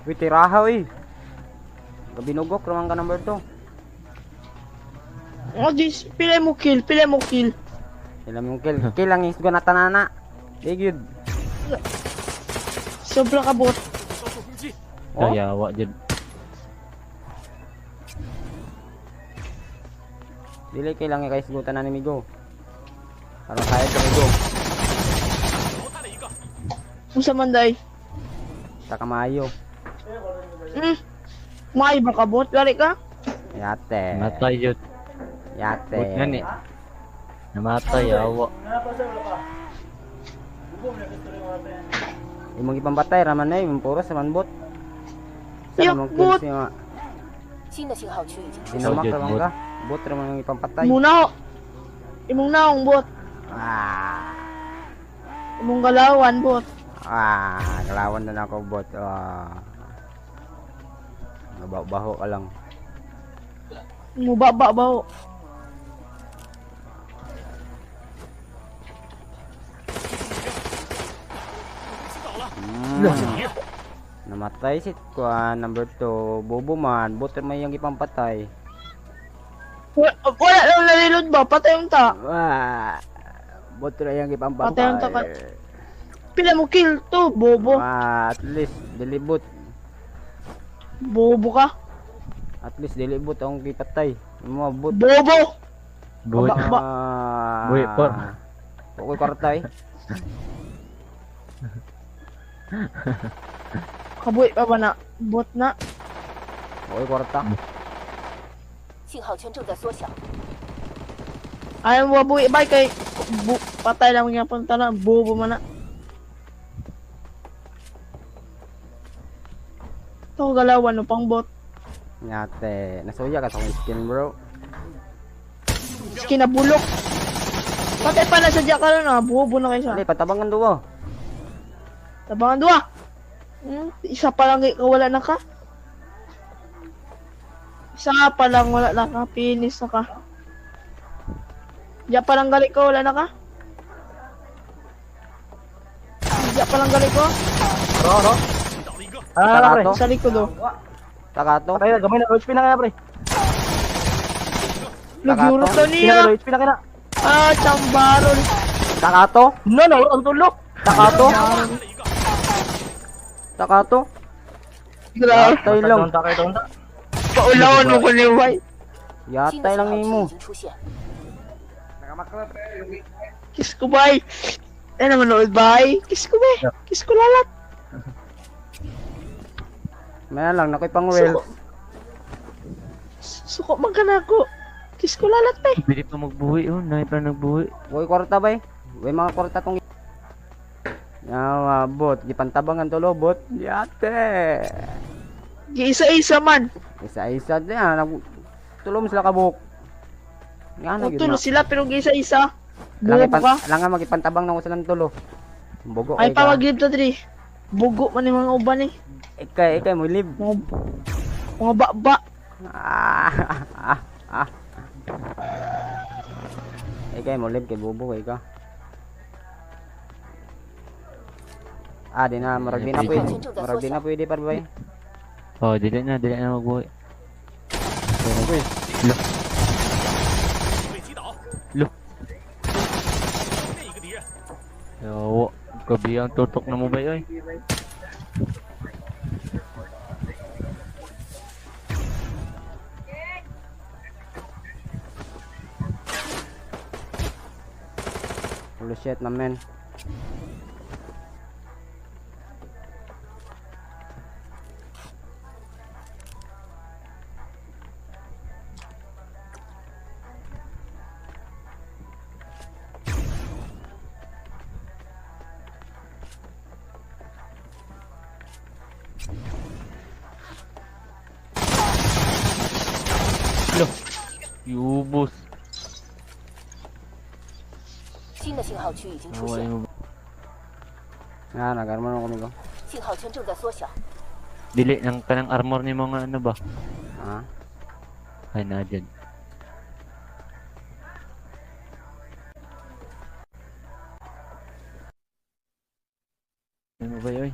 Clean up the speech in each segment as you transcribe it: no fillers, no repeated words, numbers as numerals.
Uy, tiraha uy. Gabinugok naman ka number 2. Oh, dis, pila mo kill. Ilam yung kill. Kill lang isgo na tanana. Di gyud. Sobra ka bot. Oh, Kayawa dyan. dili kay lang kay isgutan na ni Migo. Para kaya sa Migo. Unsa man day? Sa kamayo. May ba ka bot? Gali ka? Yate. Namatay yun. Yate. Bot nga ni. Namatay, yawa. Imong ipambatay raman na yung puro sa manbot. Yak, bot. 新的信号区已经出现。 Sinamak Bot, raman bot. ka. Bot raman yung ipampatay. Imong naong bot. Ah. Imong galawan bot. Kalawan na ako bot. Baho ka lang. Imong baba baho. Namatay si Kuan number 2. Bobo man. Bot raman yung ipampatay. Wala lang nalilod ba? Patay yung ta. Bot raman yung ipampatay. Patay yung ta ka. Pila mo kill to, bobo. At least dilibot. Bobo ka. At least dilibot ang kipatay. Mga bot. Bobo. Buit. Buit, por. Pukul kartay. Kabuhi pa ba na? Bot na. Pukul kwarta. 信号圈正在缩小。 Ayaw mo buhi ba kay patay lang niya punta na. Bobo man na. Ito galawan no pang bot. Nyate. Nasuya ka sa akong skin bro. Kinabulok. Patay pa na sa ka na. Bobo na kayo Dali, siya. patabangan duwa. Tabangan dua. Isa pa lang wala na ka. Isa pa lang wala na ka. Finish na ka. Diya pa lang gali ko. Wala na ka. Diya pa lang gali ko. Ro. Takato. Sa likod oh. Takato. Kaya gamay na HP na kaya pre. Nagurot daw niya. HP na kaya. Chambarol. Takato. No, ang tulok. Takato. Takato. Grabe. Yatay lang. Takay tonta. Paulawan mo ko ni White. 新的 Yatay 信 lang 号区 nimo. 已经出现。 Kiss ko bay. Eh naman nood bay. Kiss ko bay. Kiss ko lalat. May lang nakoy pang well. Suko man ka na ako. Kiss ko lalat bay. Bili pa magbuhi, oh. Nahi pa nagbuhi. Uy kwarta bay. Uy mga kwarta tong bot, gipantabangan tulo bot. Yate. Giisa-isa man. Isa-isa diyan tulom sila kabuk. Nga na Tulo sila pero giisa-isa. Bugo ka. Lang magipantabang nang usa ng tulo. Bugo Ay kay ka. pawagib to diri. Bugo man yung mga uban eh. Ikay mo live. Mga baba. Ikay mo live kay bubo kay ka. Di na marag di na pwede. Marag di na pwede par bay. Oh, dili na magbuhi. Uy, Lo. Yawa. Gabi ang tutok na mo ba yun? holy shit my man. Yubos. 新的信号区已经出 Naway 现， mo. Nagarman ako migo. 信号圈正在缩小。 Dili ng kanang armor ni mga ano ba? Ha? Ay na dyan. Ano ba yun?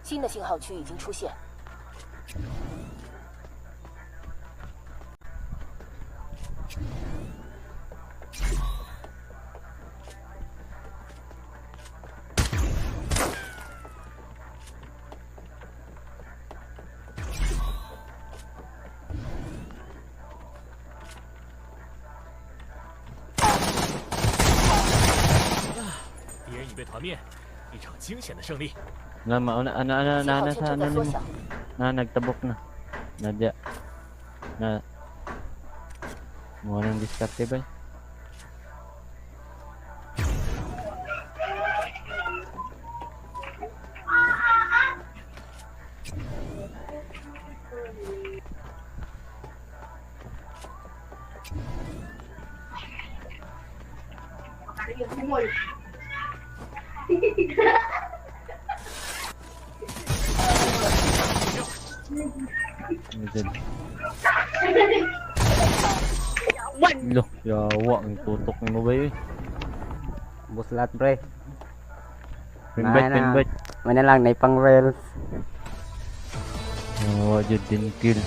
新的信号区已经出现。敌人已被团灭，一场惊险的胜利。 Na mauna ana 信号 na 圈 sa 正在 ano 缩 nimo. 小， Na nagtabok na. Nadya. Na. Mo nang diskarte ba? Minsan. Lo, yawa ang tutok ni mo ba yun? Bus lahat pre. Pinbite, Na. pinbite. Mana lang, naipang rails. Yawa, dyan din kill.